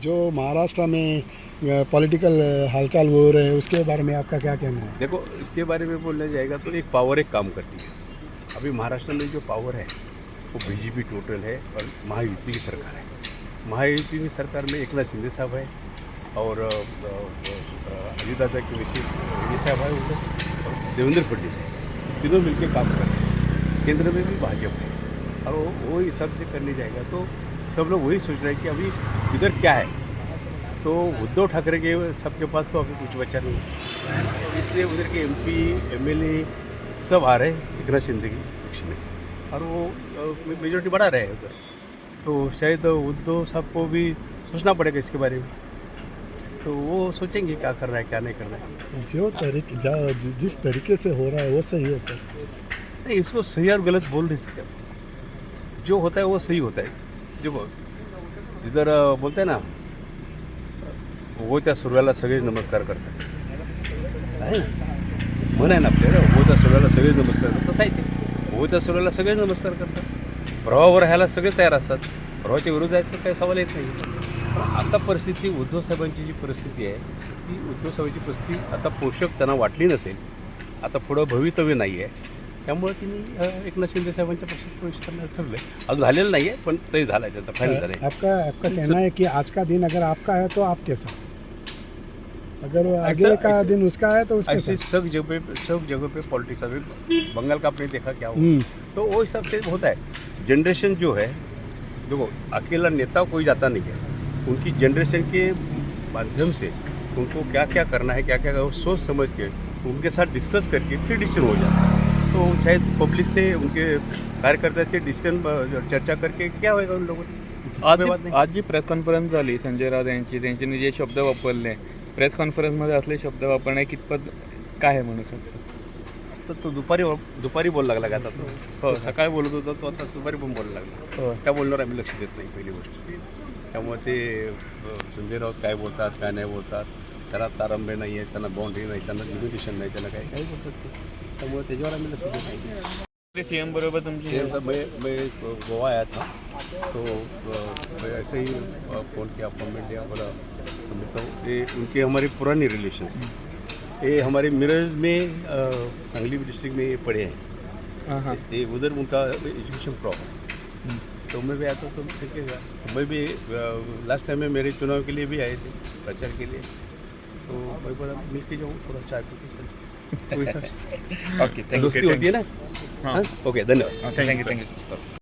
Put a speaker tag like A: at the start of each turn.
A: जो महाराष्ट्र में पॉलिटिकल हालचाल हो रहे हैं उसके बारे में आपका क्या कहना है?
B: देखो, इसके बारे में बोलना जाएगा तो एक पावर एक काम करती है। अभी महाराष्ट्र में जो पावर है वो बीजेपी टोटल है और महायुति की सरकार है। महायुति की सरकार में एकनाथ शिंदे साहब है और अजीतदादा के विशेष ये साहब है उधर और देवेंद्र फडणवीस है। तीनों मिलकर काम कर रहे हैं। केंद्र में भी भाजपा है और वो हिसाब से करने जाएगा तो सब लोग वही सोच रहे हैं कि अभी इधर क्या है। तो उद्धव ठाकरे के सबके पास तो अभी कुछ बचा नहीं, इसलिए उधर के एमपी एमएलए सब आ रहे हैं एकनाथ शिंदे के पक्ष में और वो मेजोरिटी बढ़ा रहे हैं उधर। तो शायद उद्धव साहब को भी सोचना पड़ेगा इसके बारे में, तो वो सोचेंगे क्या करना है क्या नहीं करना है।
A: जिस तरीके से हो रहा है वो सही है सर?
B: नहीं, इसको सही और गलत बोल नहीं सकते। जो होता है वो सही होता है। जो जिधर बोलते हैं ना वो त्या सूर्याला सगळे नमस्कार करतात आहे ना, म्हण आहे ना आपल्याला, वो त्या सूर्याला सगळे नमस्कार करतात, तसं आहे ते। वो त्या सूर्याला सगळे नमस्कार करतात, प्रवाहावर राहायला सगळे तयार असतात, प्रवाहाच्या विरोधात जायचं काही सवाल येत नाही। पण आता परिस्थिती उद्धव साहेबांची जी परिस्थिती आहे ती उद्धव साहेबांची परिस्थिती आता पोषक त्यांना वाटली नसेल, आता पुढं भवितव्य नाही आहे, त्यामुळे तिने एकनाथ शिंदे साहेबांच्या पक्षात प्रवेश करण्याचं ठरलं आहे। अजून झालेलं नाही आहे पण तरी झालं आहे, त्याचा फायनल झाला आहे।
A: आपका कहना है कि आज का दिन अगर आपका है तो आप कैसा, अगर आगे का दिन उसका है तो उसके
B: ऐसे
A: साथ?
B: सब जगह पे पॉलिटिक्स अभी बंगाल का आपने देखा क्या हुआ, तो वो हिसाब से होता है। जनरेशन जो है, देखो अकेला नेता कोई जाता नहीं है, उनकी जनरेशन के माध्यम से उनको क्या क्या करना है, क्या क्या सोच समझ के उनके साथ डिस्कस करके फिर डिसीजन हो जाता है। तो शायद पब्लिक से उनके कार्यकर्ता से डिसीजन चर्चा करके क्या होएगा उन लोगों को।
C: आज जी प्रेस कॉन्फरन्स झाली संजय राऊत यांची, त्यांनी जे शब्द वापरले प्रेस कॉन्फरन्समध्ये असले शब्द वापरणे कितपत काय आहे म्हणू शकतो?
B: तो दुपारी बोलायला लागला आता तो सकाळी बोलत होता तो आता दुपारी पण बोलायला लागला। त्या बोलण्यावर आम्ही लक्ष देत नाही पहिली गोष्ट। त्यामुळे ते संजय राऊत काय बोलतात काय नाही बोलतात, त्याला तारंबे नाही आहे, त्यांना बाउंड्री नाही, त्यांना लिमिटेशन नाही, त्यांना काही बोलतात ते, त्यामुळे त्याच्यावर आम्ही लक्ष देत नाही।
C: सीएम बरोबर तुमची
B: मैं गोवा आया था तो ऐसे ही फ़ोन किया, अपॉइंटमेंट लिया, बोला तो ये उनकी हमारी पुरानी रिलेशंस ये हमारे मिरज में सांगली डिस्ट्रिक्ट में ये पढ़े हैं, ये उधर उनका एजुकेशन प्रॉब्लम। तो मैं भी आता तो देखेगा, मैं भी लास्ट टाइम में मेरे चुनाव के लिए भी आए थे प्रचार के लिए, तो मैं बोला मिल के जाऊँ थोड़ा चाय पी के चल।
C: ओके,
B: दोस्ती होती है ना। हाँ, ओके, धन्यवाद।
C: थँक्यू।